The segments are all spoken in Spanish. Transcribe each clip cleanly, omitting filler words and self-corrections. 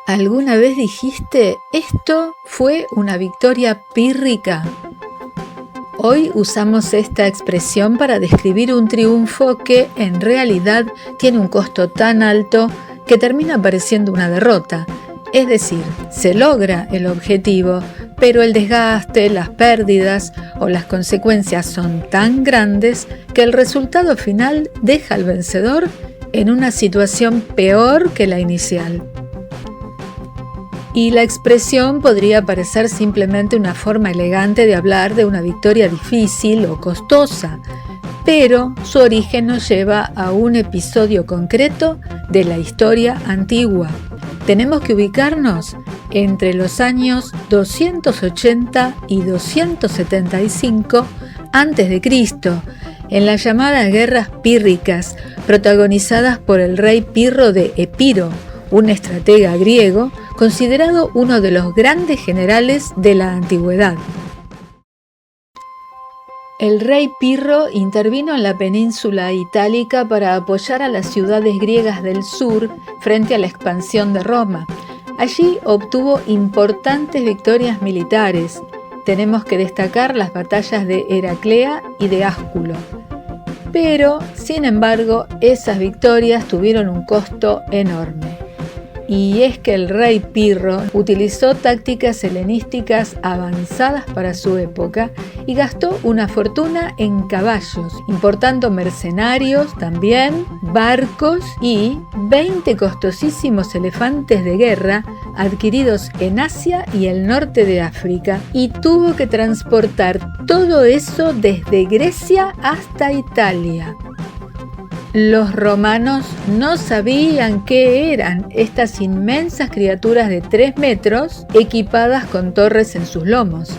¿Alguna vez dijiste, esto fue una victoria pírrica? Hoy usamos esta expresión para describir un triunfo que en realidad tiene un costo tan alto que termina pareciendo una derrota. Es decir, se logra el objetivo, pero el desgaste, las pérdidas o las consecuencias son tan grandes que el resultado final deja al vencedor en una situación peor que la inicial. Y la expresión podría parecer simplemente una forma elegante de hablar de una victoria difícil o costosa, pero su origen nos lleva a un episodio concreto de la historia antigua. Tenemos que ubicarnos entre los años 280 y 275 a.C., en las llamadas guerras pírricas, protagonizadas por el rey Pirro de Epiro, un estratega griego considerado uno de los grandes generales de la antigüedad. El rey Pirro intervino en la península itálica para apoyar a las ciudades griegas del sur frente a la expansión de Roma. Allí obtuvo importantes victorias militares. Tenemos que destacar las batallas de Heraclea y de Ásculo. Pero, sin embargo, esas victorias tuvieron un costo enorme. Y es que el rey Pirro utilizó tácticas helenísticas avanzadas para su época y gastó una fortuna en caballos, importando mercenarios también, barcos y 20 costosísimos elefantes de guerra adquiridos en Asia y el norte de África, y tuvo que transportar todo eso desde Grecia hasta Italia. Los romanos no sabían qué eran estas inmensas criaturas de 3 metros equipadas con torres en sus lomos.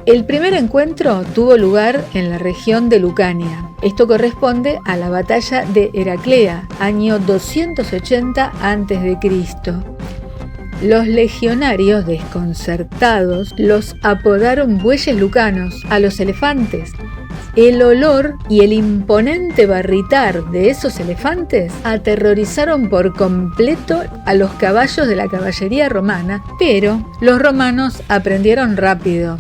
El primer encuentro tuvo lugar en la región de Lucania. Esto corresponde a la batalla de Heraclea, año 280 a.C. Los legionarios, desconcertados, los apodaron bueyes lucanos a los elefantes. El olor y el imponente barritar de esos elefantes aterrorizaron por completo a los caballos de la caballería romana, pero los romanos aprendieron rápido.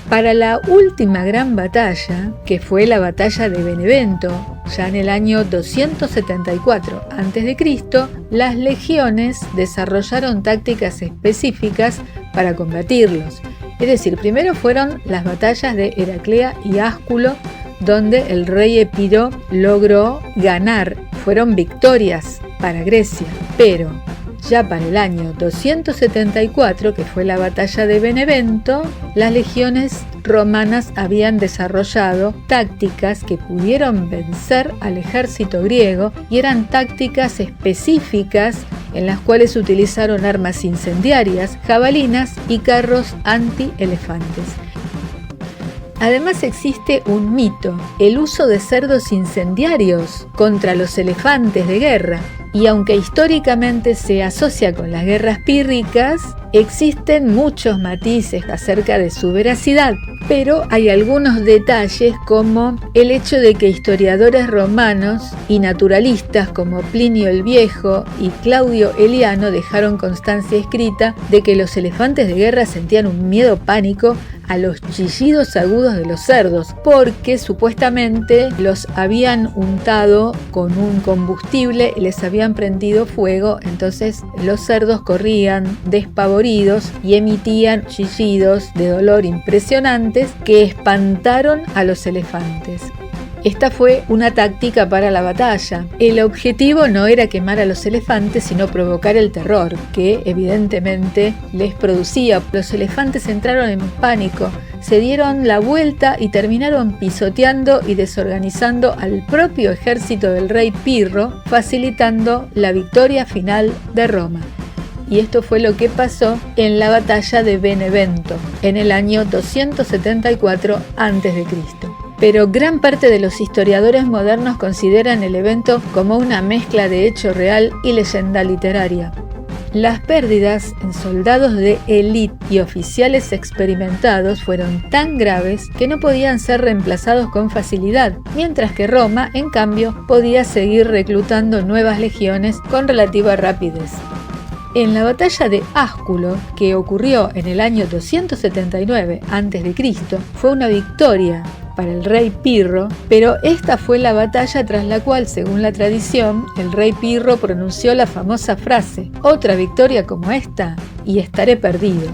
Para la última gran batalla, que fue la batalla de Benevento, ya en el año 274 a.C., las legiones desarrollaron tácticas específicas para combatirlos. Es decir, primero fueron las batallas de Heraclea y Ásculo, donde el rey Epiro logró ganar. Fueron victorias para Grecia, pero ya para el año 274, que fue la batalla de Benevento, las legiones romanas habían desarrollado tácticas que pudieron vencer al ejército griego, y eran tácticas específicas en las cuales utilizaron armas incendiarias, jabalinas y carros anti-elefantes. Además existe un mito, el uso de cerdos incendiarios contra los elefantes de guerra. Y aunque históricamente se asocia con las guerras pírricas, existen muchos matices acerca de su veracidad, pero hay algunos detalles, como el hecho de que historiadores romanos y naturalistas como Plinio el Viejo y Claudio Eliano dejaron constancia escrita de que los elefantes de guerra sentían un miedo pánico a los chillidos agudos de los cerdos, porque supuestamente los habían untado con un combustible y les habían prendido fuego, entonces los cerdos corrían despavoridos y emitían chillidos de dolor impresionantes que espantaron a los elefantes. Esta fue una táctica para la batalla. El objetivo no era quemar a los elefantes, sino provocar el terror, que evidentemente les producía. Los elefantes entraron en pánico, se dieron la vuelta y terminaron pisoteando y desorganizando al propio ejército del rey Pirro, facilitando la victoria final de Roma. Y esto fue lo que pasó en la batalla de Benevento, en el año 274 a.C. Pero gran parte de los historiadores modernos consideran el evento como una mezcla de hecho real y leyenda literaria. Las pérdidas en soldados de élite y oficiales experimentados fueron tan graves que no podían ser reemplazados con facilidad, mientras que Roma, en cambio, podía seguir reclutando nuevas legiones con relativa rapidez. En la batalla de Ásculo, que ocurrió en el año 279 a.C., fue una victoria para el rey Pirro, pero esta fue la batalla tras la cual, según la tradición, el rey Pirro pronunció la famosa frase: «Otra victoria como esta y estaré perdido».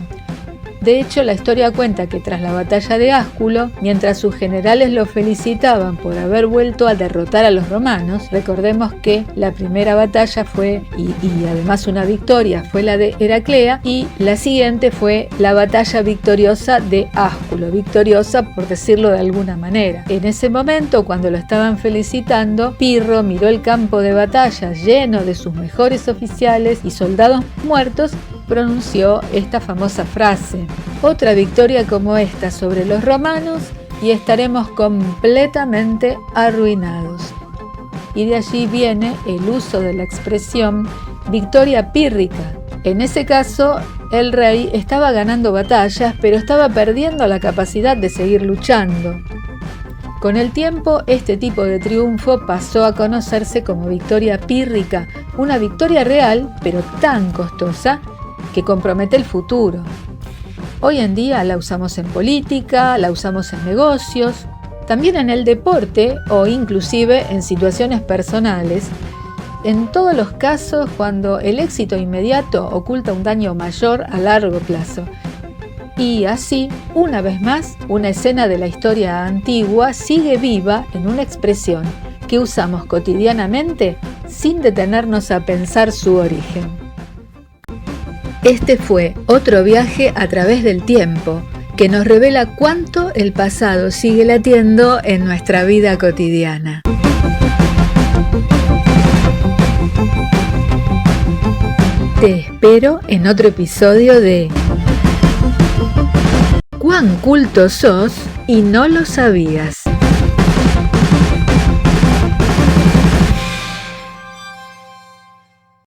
De hecho, la historia cuenta que tras la batalla de Ásculo, mientras sus generales lo felicitaban por haber vuelto a derrotar a los romanos, recordemos que la primera batalla fue, y además una victoria, fue la de Heraclea, y la siguiente fue la batalla victoriosa de Ásculo, victoriosa por decirlo de alguna manera. En ese momento, cuando lo estaban felicitando, Pirro miró el campo de batalla lleno de sus mejores oficiales y soldados muertos, pronunció esta famosa frase: «Otra victoria como esta sobre los romanos y estaremos completamente arruinados». Y de allí viene el uso de la expresión victoria pírrica. En ese caso, el rey estaba ganando batallas, pero estaba perdiendo la capacidad de seguir luchando. Con el tiempo, este tipo de triunfo pasó a conocerse como victoria pírrica, una victoria real, pero tan costosa que compromete el futuro. Hoy en día la usamos en política, la usamos en negocios, también en el deporte o inclusive en situaciones personales. En todos los casos, cuando el éxito inmediato oculta un daño mayor a largo plazo. Y así, una vez más, una escena de la historia antigua sigue viva en una expresión que usamos cotidianamente sin detenernos a pensar su origen. Este fue otro viaje a través del tiempo, que nos revela cuánto el pasado sigue latiendo en nuestra vida cotidiana. Te espero en otro episodio de ¿Cuán culto sos y no lo sabías?